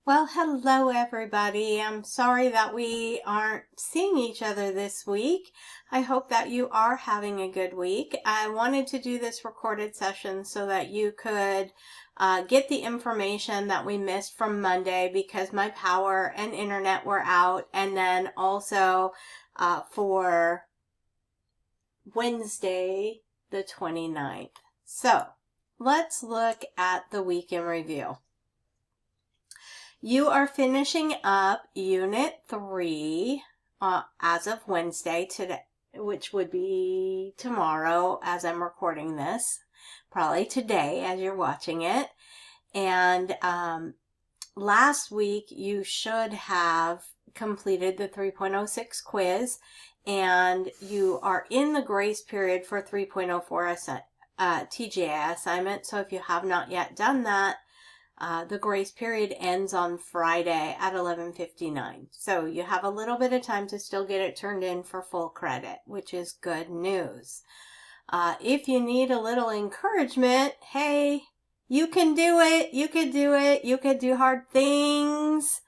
Well, hello everybody. I'm sorry that we aren't seeing each other this week. I hope that you are having a good week. I wanted to do this recorded session so that you could get the information that we missed from Monday because my power and internet were out, and then also for Wednesday the 29th. So let's look at the week in review. You are finishing up Unit 3 as of Wednesday today, which would be tomorrow as I'm recording this, probably today as you're watching it. And last week you should have completed the 3.06 quiz, and you are in the grace period for 3.04 TGA assignment. So if you have not yet done that, the grace period ends on Friday at 11:59. So you have a little bit of time to still get it turned in for full credit, which is good news. If you need a little encouragement, hey, you can do it. You could do it. You could do hard things.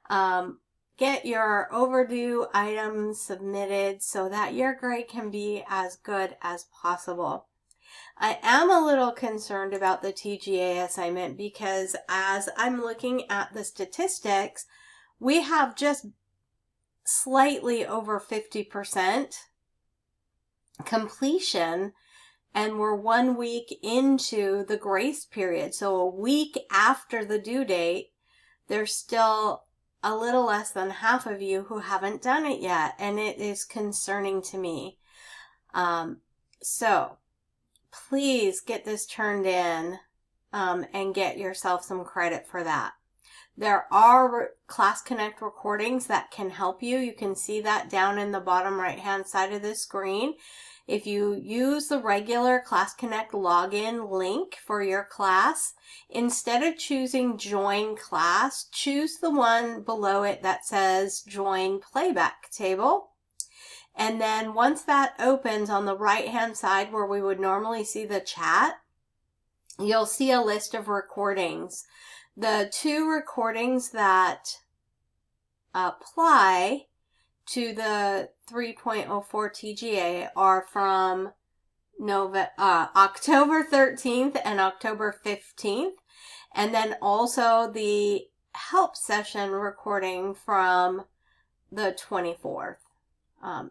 Get your overdue items submitted so that your grade can be as good as possible. I am a little concerned about the TGA assignment because as I'm looking at the statistics, we have just slightly over 50% completion, and we're 1 week into the grace period. So a week after the due date, there's still a little less than half of you who haven't done it yet, and it is concerning to me. So please get this turned in and get yourself some credit for that. There are Class Connect recordings that can help you. You can see that down in the bottom right hand side of the screen. If you use the regular Class Connect login link for your class, instead of choosing Join Class, choose the one below it that says Join Playback Table. And then once that opens on the right-hand side where we would normally see the chat, you'll see a list of recordings. The two recordings that apply to the 3.04 TGA are from October 13th and October 15th, and then also the help session recording from the 24th.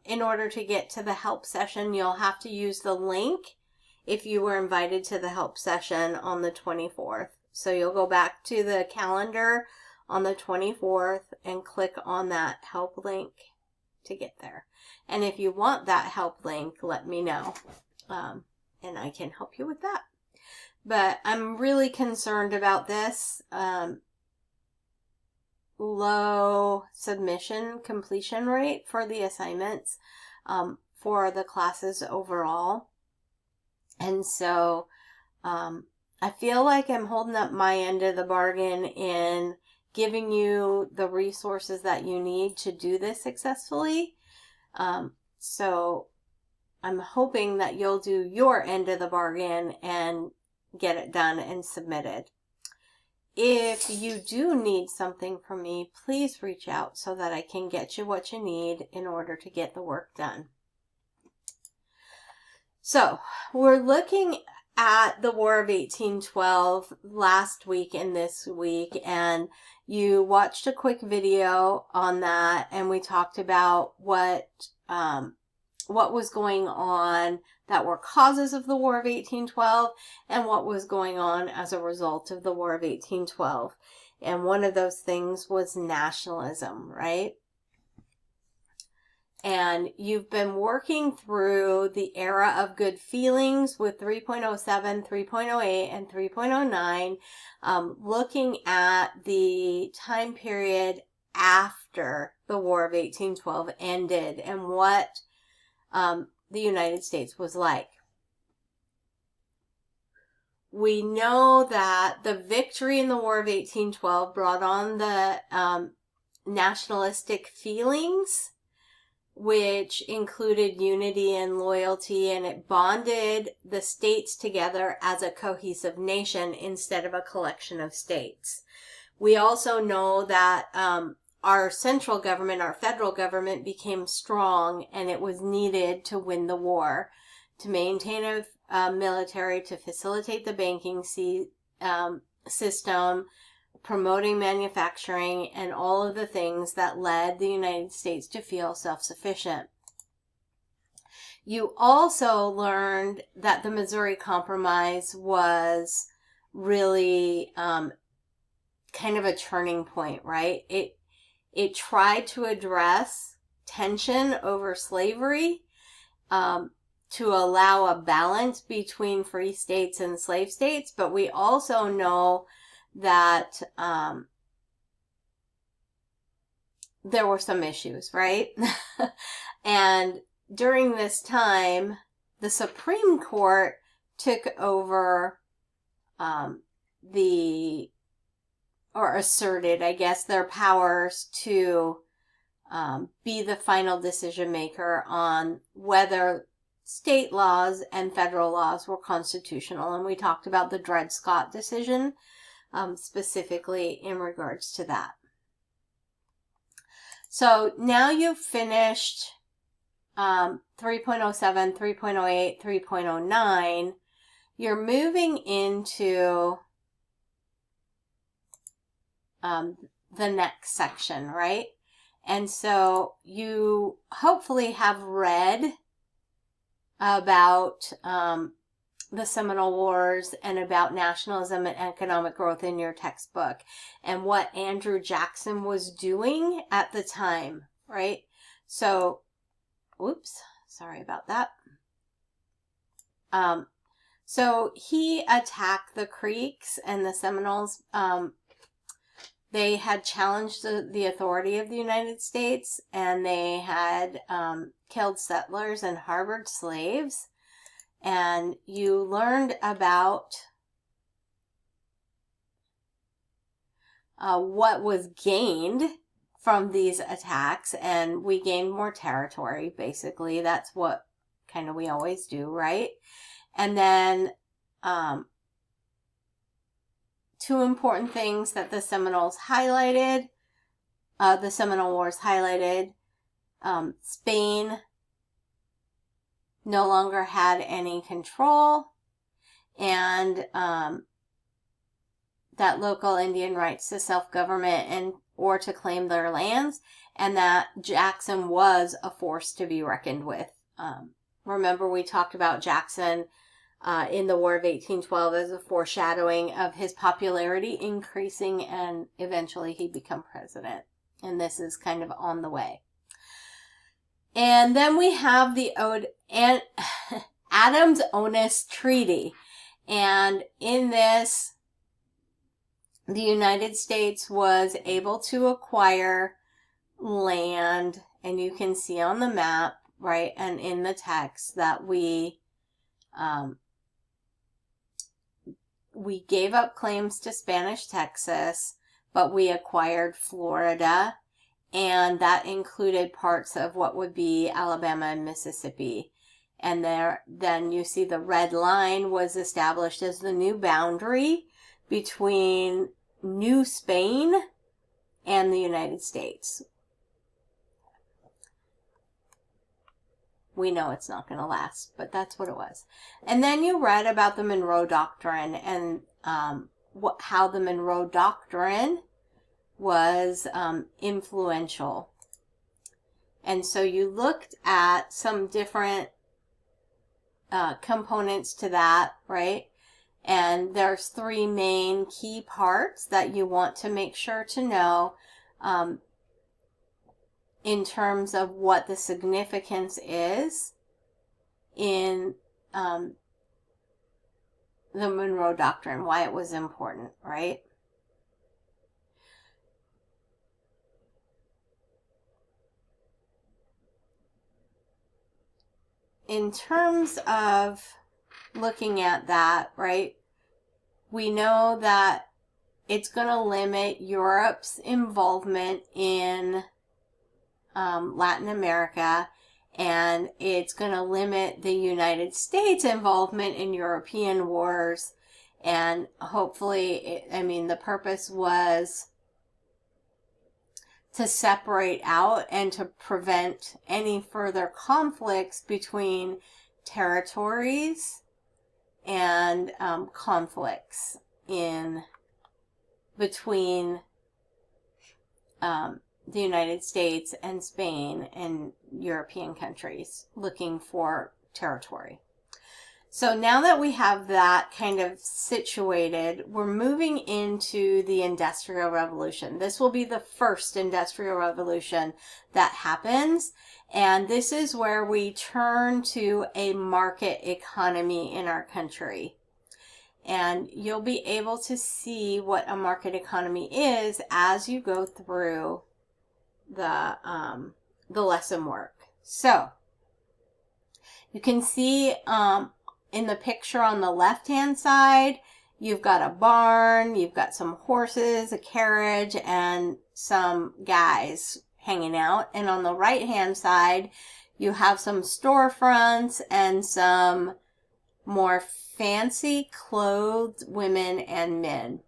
In order to get to the help session, you'll have to use the link if you were invited to the help session on the 24th. So you'll go back to the calendar on the 24th and click on that help link to get there. And if you want that help link, let me know, and I can help you with that. But I'm really concerned about this. Low submission completion rate for the assignments for the classes overall. And so I feel like I'm holding up my end of the bargain in giving you the resources that you need to do this successfully. So I'm hoping that you'll do your end of the bargain and get it done and submitted. If you do need something from me, please reach out so that I can get you what you need in order to get the work done. So, we're looking at the War of 1812 last week and this week, and you watched a quick video on that, and we talked about what was going on that were causes of the War of 1812 and what was going on as a result of the War of 1812. And one of those things was nationalism, right? And you've been working through the era of good feelings with 3.07, 3.08, and 3.09, looking at the time period after the War of 1812 ended and what the United States was like. We know that the victory in the War of 1812 brought on the nationalistic feelings, which included unity and loyalty, and it bonded the states together as a cohesive nation instead of a collection of states. We also know that our central government, our federal government, became strong, and it was needed to win the war, to maintain a military, to facilitate the banking system, promoting manufacturing, and all of the things that led the United States to feel self-sufficient. You also learned that the Missouri Compromise was really kind of a turning point, right? It tried to address tension over slavery, to allow a balance between free states and slave states, but we also know that there were some issues, right? And during this time, the Supreme Court took over asserted, I guess, their powers to be the final decision maker on whether state laws and federal laws were constitutional. And we talked about the Dred Scott decision specifically in regards to that. So now you've finished 3.07, 3.08, 3.09. You're moving into the next section, right? And so you hopefully have read about the Seminole Wars and about nationalism and economic growth in your textbook, and what Andrew Jackson was doing at the time, right? So, oops, sorry about that. So he attacked the Creeks and the Seminoles. They had challenged the authority of the United States, and they had killed settlers and harbored slaves. And you learned about what was gained from these attacks, and we gained more territory, basically. That's what kind of we always do, right? And then two important things that the Seminoles highlighted, the Seminole Wars highlighted, Spain no longer had any control, and that local Indian rights to self-government and or to claim their lands, and that Jackson was a force to be reckoned with. Remember, we talked about Jackson in the War of 1812 as a foreshadowing of his popularity increasing, and eventually he'd become president. And this is kind of on the way. And then we have the Adams-Onis Treaty. And in this, the United States was able to acquire land, and you can see on the map, right, and in the text that we gave up claims to Spanish Texas, but we acquired Florida, and that included parts of what would be Alabama and Mississippi. And then you see the red line was established as the new boundary between New Spain and the United States. We know it's not going to last, but that's what it was. And then you read about the Monroe Doctrine and how the Monroe Doctrine was influential. And so you looked at some different components to that, right? And there's three main key parts that you want to make sure to know in terms of what the significance is in the Monroe Doctrine, why it was important, right? In terms of looking at that, right, we know that it's going to limit Europe's involvement in Latin America, and it's going to limit the United States involvement in European wars. And hopefully, the purpose was to separate out and to prevent any further conflicts between territories and conflicts in between the United States and Spain and European countries looking for territory. So now that we have that kind of situated, we're moving into the Industrial Revolution. This will be the first Industrial Revolution that happens, and this is where we turn to a market economy in our country. And you'll be able to see what a market economy is as you go through the lesson work. So you can see in the picture on the left-hand side, you've got a barn, you've got some horses, a carriage, and some guys hanging out. And on the right-hand side, you have some storefronts and some more fancy clothed women and men.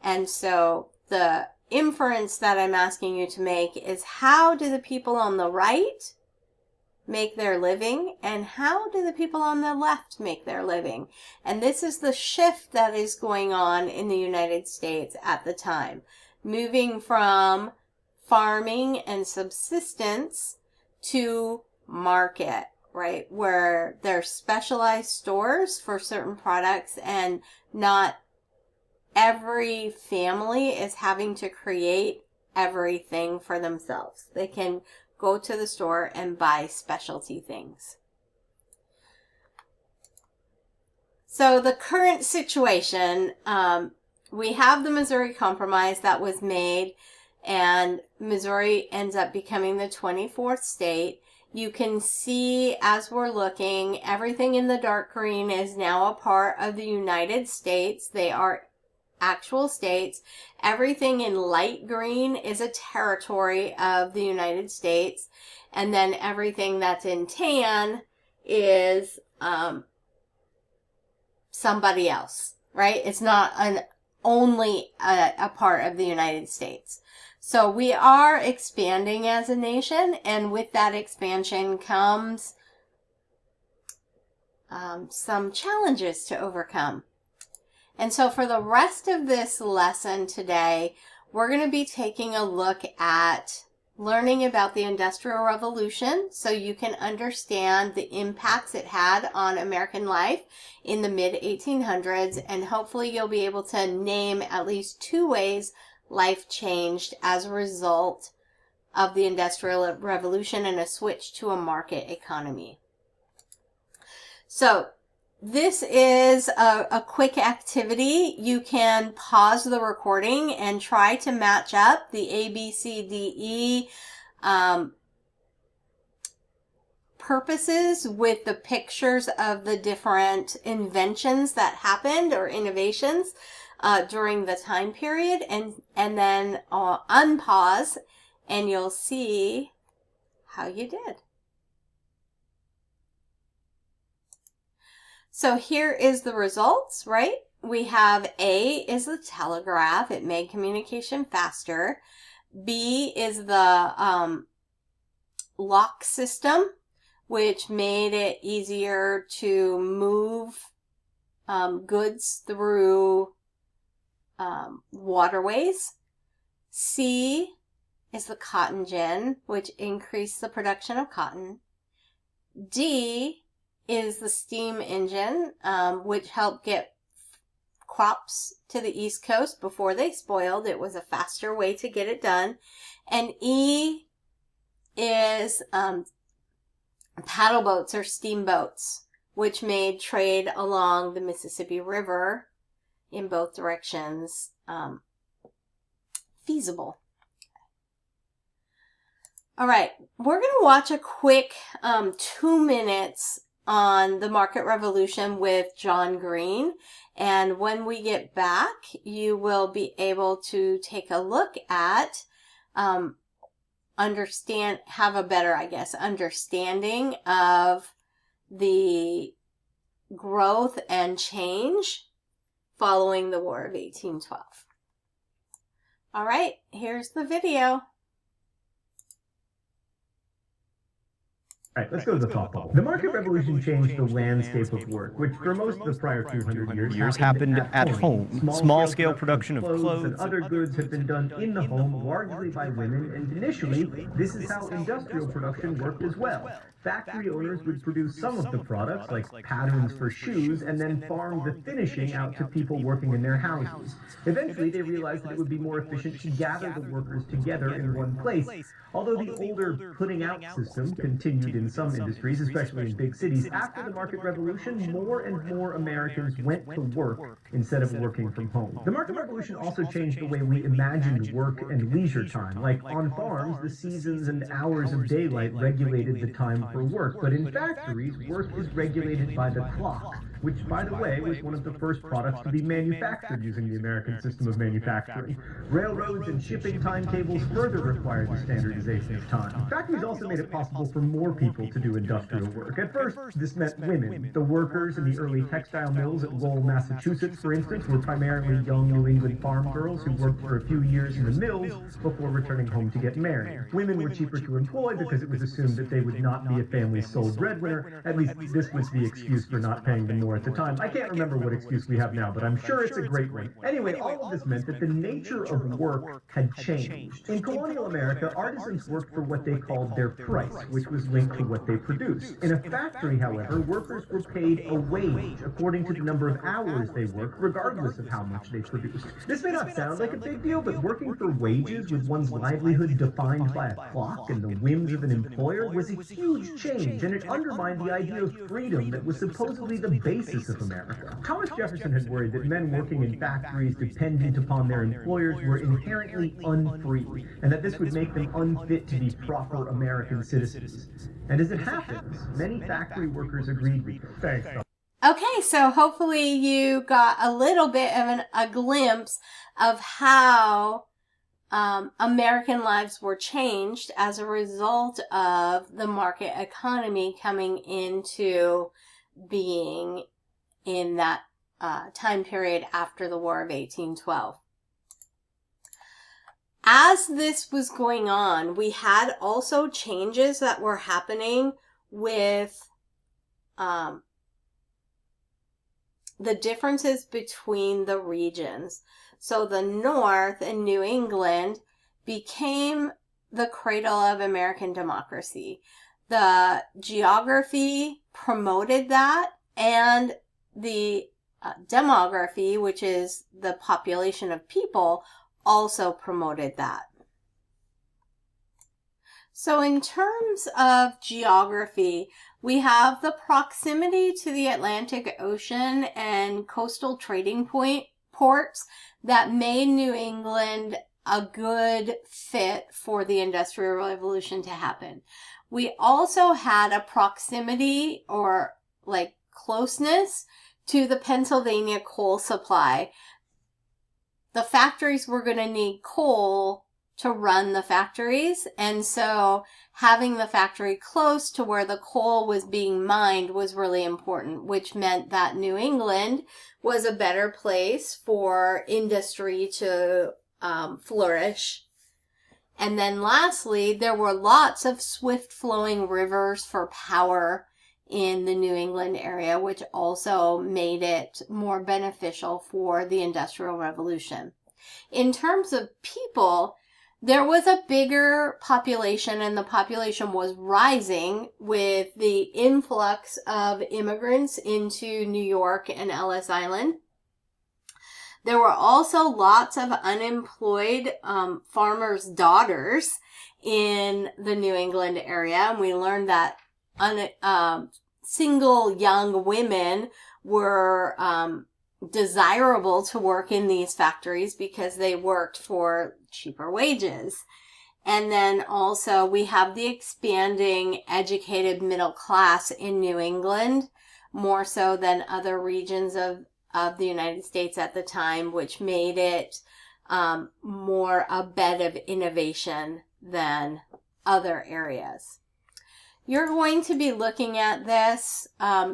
And so the inference that I'm asking you to make is, how do the people on the right make their living, and how do the people on the left make their living? And this is the shift that is going on in the United States at the time, moving from farming and subsistence to market, right, where there's specialized stores for certain products, and not every family is having to create everything for themselves. They can go to the store and buy specialty things. So the current situation, we have the Missouri Compromise that was made, and Missouri ends up becoming the 24th state. You can see as we're looking, everything in the dark green is now a part of the United States. They are actual states. Everything in light green is a territory of the United States. And then everything that's in tan is somebody else, right? It's not only a part of the United States. So we are expanding as a nation, and with that expansion comes some challenges to overcome. And so for the rest of this lesson today, we're going to be taking a look at learning about the Industrial Revolution so you can understand the impacts it had on American life in the mid-1800s, and hopefully you'll be able to name at least 2 ways life changed as a result of the Industrial Revolution and a switch to a market economy. So this is a quick activity. You can pause the recording and try to match up the A, B, C, D, E purposes with the pictures of the different inventions that happened or innovations during the time period, and then unpause, and you'll see how you did. So here is the results, right? We have A is the telegraph. It made communication faster. B is the lock system, which made it easier to move goods through waterways. C is the cotton gin, which increased the production of cotton. D is the steam engine, which helped get crops to the East Coast before they spoiled. It was a faster way to get it done. And E is paddle boats or steamboats, which made trade along the Mississippi River in both directions feasible. All right, we're going to watch a quick 2 minutes on the market revolution with John Green, and when we get back you will be able to take a look at have a better, understanding of the growth and change following the War of 1812. All right, here's the video. All right, let's go to the thought bubble. The market revolution changed the landscape of work, which for most of the prior 200 years happened at home. Small-scale production of clothes and other goods had been done in the home, largely by women, and initially, this is how industrial production worked as well. Factory owners would produce some of the products, like patterns for shoes, and then farm the finishing out to people working in their houses. Eventually, they realized that it would be more efficient to gather the workers together in one place. Although the older putting out system continued in some industries, especially in big cities, after the market revolution, more and more Americans went to work instead of working from home. The market revolution also changed the way we imagined work and leisure time. Like on farms, the seasons and hours of daylight regulated the time for work, but in factories, work is regulated by the clock, which, by the way, was one of the first products to be manufactured using the American system of manufacturing. Railroads and shipping timetables further required the standardization of time. Factories also made it possible for more people to do industrial work. At first, this meant women. The workers in the early textile mills at Lowell, Massachusetts, for instance, were primarily young New England farm girls who worked for a few years in the mills before returning home to get married. Women were cheaper to employ because it was assumed that they would not be a family's sole breadwinner. At least this was the excuse for not paying them more at the time. I can't remember what excuse we have now, but I'm sure it's a great one. Anyway, all of this meant that the nature of work had changed. In colonial America, artisans worked for what they called their price, which was linked to what they produced. In a factory, however, workers were paid a wage according to the number of hours they worked, regardless of how much they produced. This may not sound like a big deal, but working for wages with one's livelihood defined by a clock and the whims of an employer was a huge change, and it undermined the idea of freedom that was supposedly the basis of America. Thomas Jefferson had worried that men working in factories dependent upon their employers were inherently unfree, and that this would make them unfit to be proper American citizens. And as it happens, many factory workers agreed with him. Thanks. Okay, so hopefully you got a little bit of a glimpse of how American lives were changed as a result of the market economy coming into being in that time period after the War of 1812. As this was going on, we had also changes that were happening with the differences between the regions. So the North and New England became the cradle of American democracy. The geography promoted that, and the demography, which is the population of people, also promoted that. So in terms of geography, we have the proximity to the Atlantic Ocean and coastal trading ports that made New England a good fit for the Industrial Revolution to happen. We also had a proximity or like closeness to the Pennsylvania coal supply. The factories were going to need coal to run the factories, and so having the factory close to where the coal was being mined was really important, which meant that New England was a better place for industry to flourish. And then lastly, there were lots of swift-flowing rivers for power in the New England area, which also made it more beneficial for the Industrial Revolution. In terms of people, there was a bigger population, and the population was rising with the influx of immigrants into New York and Ellis Island. There were also lots of unemployed farmers' daughters in the New England area, and we learned that single young women were desirable to work in these factories because they worked for cheaper wages. And then also we have the expanding educated middle class in New England, more so than other regions of the United States at the time, which made it more a bed of innovation than other areas. You're going to be looking at this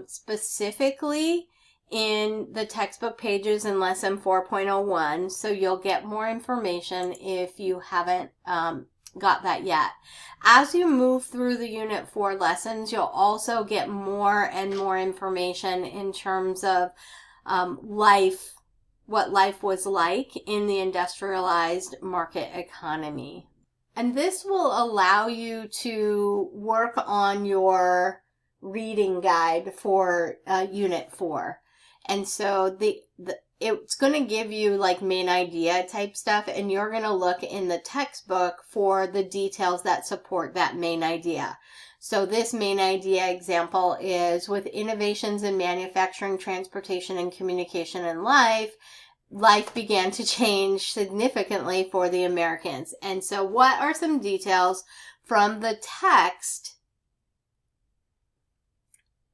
specifically in the textbook pages in lesson 4.01, so you'll get more information if you haven't got that yet. As you move through the Unit 4 lessons, you'll also get more and more information in terms of life, what life was like in the industrialized market economy. And this will allow you to work on your reading guide for Unit 4. And so it's going to give you like main idea type stuff, and you're going to look in the textbook for the details that support that main idea. So this main idea example is with innovations in manufacturing, transportation, and communication in life began to change significantly for the Americans. And so what are some details from the text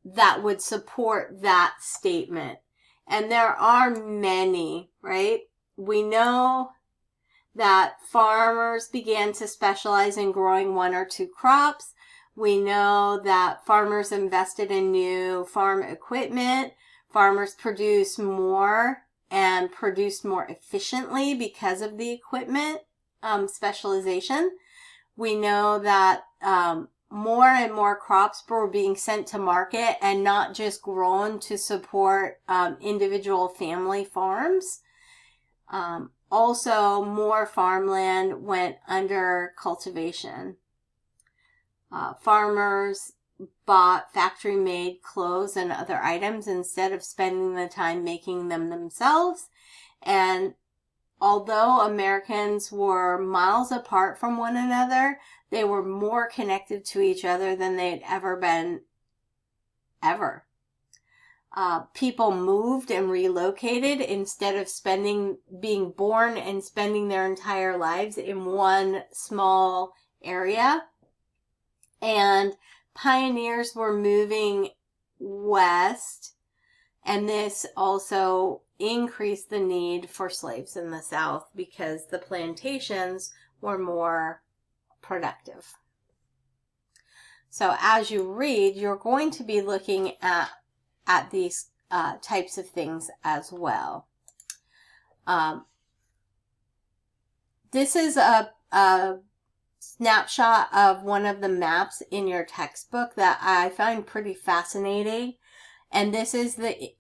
that would support that statement? And there are many, right? We know that farmers began to specialize in growing one or two crops. We know that farmers invested in new farm equipment. Farmers produced more and produced more efficiently because of the equipment specialization. We know that more and more crops were being sent to market and not just grown to support individual family farms. Also, more farmland went under cultivation. Farmers bought factory-made clothes and other items instead of spending the time making them themselves. And although Americans were miles apart from one another, they were more connected to each other than they'd ever been, ever. People moved and relocated instead of being born and spending their entire lives in one small area. And pioneers were moving west, and this also increased the need for slaves in the South because the plantations were more productive. So as you read, you're going to be looking at these types of things as well. This is a snapshot of one of the maps in your textbook that I find pretty fascinating. And this is the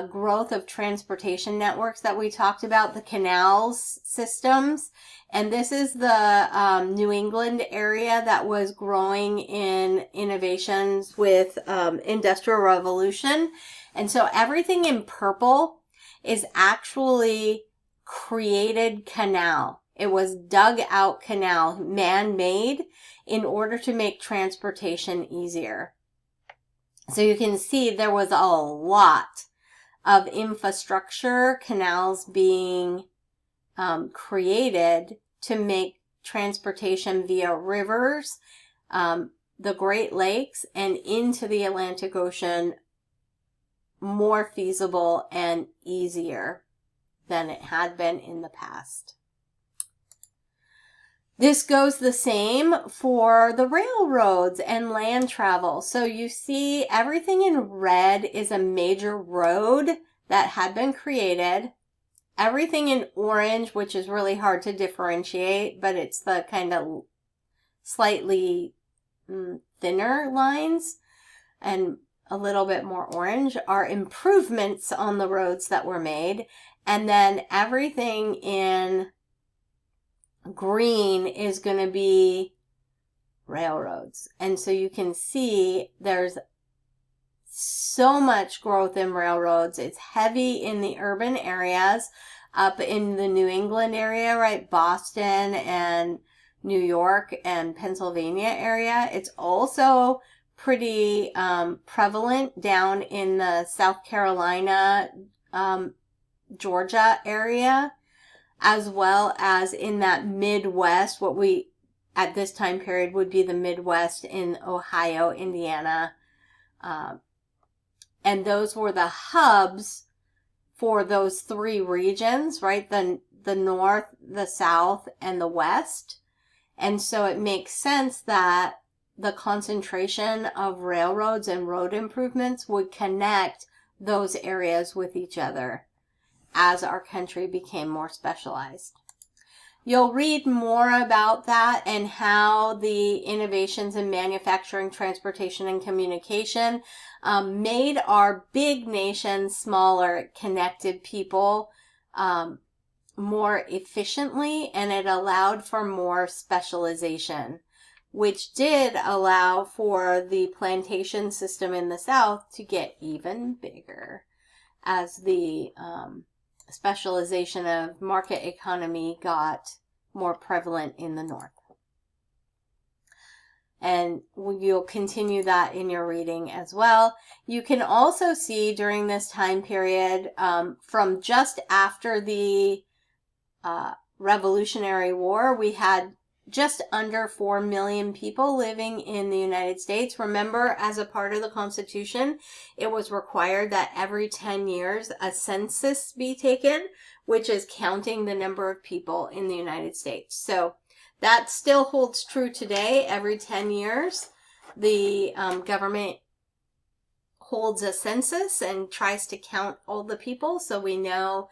growth of transportation networks that we talked about, the canals systems. And this is the New England area that was growing in innovations with Industrial Revolution. And so everything in purple is actually created canal. It was dug out canal, man-made, in order to make transportation easier. So you can see there was a lot of infrastructure, canals being created to make transportation via rivers, the Great Lakes, and into the Atlantic Ocean more feasible and easier than it had been in the past. This goes the same for the railroads and land travel. So you see everything in red is a major road that had been created. Everything in orange, which is really hard to differentiate, but it's the kind of slightly thinner lines and a little bit more orange, are improvements on the roads that were made. And then everything in green is going to be railroads. And so you can see there's so much growth in railroads. It's heavy in the urban areas, up in the New England area, right? Boston and New York and Pennsylvania area. It's also pretty prevalent down in the South Carolina, Georgia area, as well as in that Midwest, what we at this time period would be the Midwest in Ohio, Indiana. And those were the hubs for those three regions, right? The North, the South, and the West. And so it makes sense that the concentration of railroads and road improvements would connect those areas with each other as our country became more specialized. You'll read more about that and how the innovations in manufacturing, transportation, and communication made our big nation smaller. It connected people more efficiently, and it allowed for more specialization, which did allow for the plantation system in the South to get even bigger as the specialization of market economy got more prevalent in the North. And you'll continue that in your reading as well. You can also see during this time period, from just after the Revolutionary War, we had just under 4 million people living in the United States. Remember, as a part of the Constitution, it was required that every 10 years a census be taken, which is counting the number of people in the United States. So that still holds true today. Every 10 years, the government holds a census and tries to count all the people so we know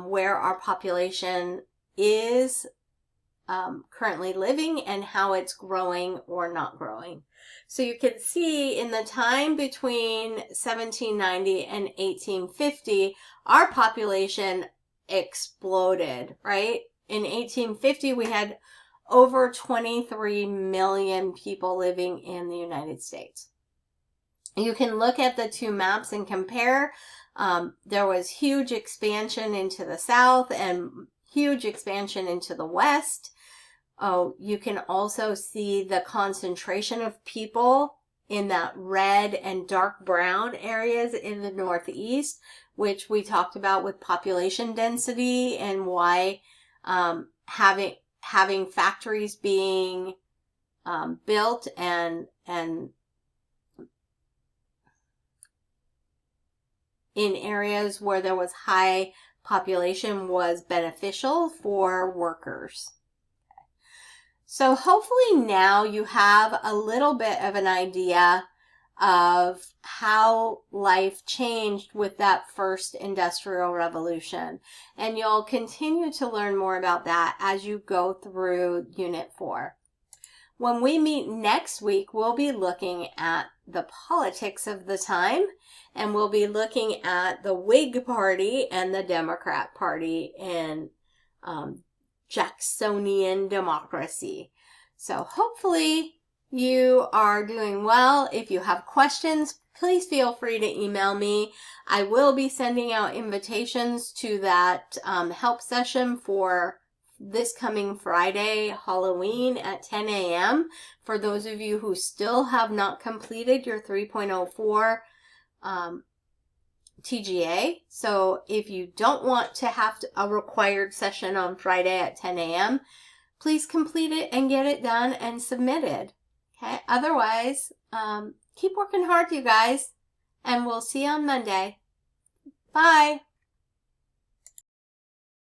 where our population is currently living and how it's growing or not growing. So you can see in the time between 1790 and 1850, our population exploded, right? In 1850, we had over 23 million people living in the United States. You can look at the two maps and compare. There was huge expansion into the South and huge expansion into the West. Oh, you can also see the concentration of people in that red and dark brown areas in the Northeast, which we talked about with population density and why having factories being built and in areas where there was high population was beneficial for workers. So hopefully now you have a little bit of an idea of how life changed with that first industrial revolution. And you'll continue to learn more about that as you go through Unit 4. When we meet next week, we'll be looking at the politics of the time, and we'll be looking at the Whig Party and the Democrat Party in Jacksonian democracy. So hopefully you are doing well. If you have questions, please feel free to email me. I will be sending out invitations to that help session for this coming Friday, Halloween at 10 a.m. for those of you who still have not completed your 3.04 TGA. So if you don't want to have a required session on Friday at 10 a.m., please complete it and get it done and submitted. Okay. Otherwise, keep working hard, you guys, and we'll see you on Monday. Bye.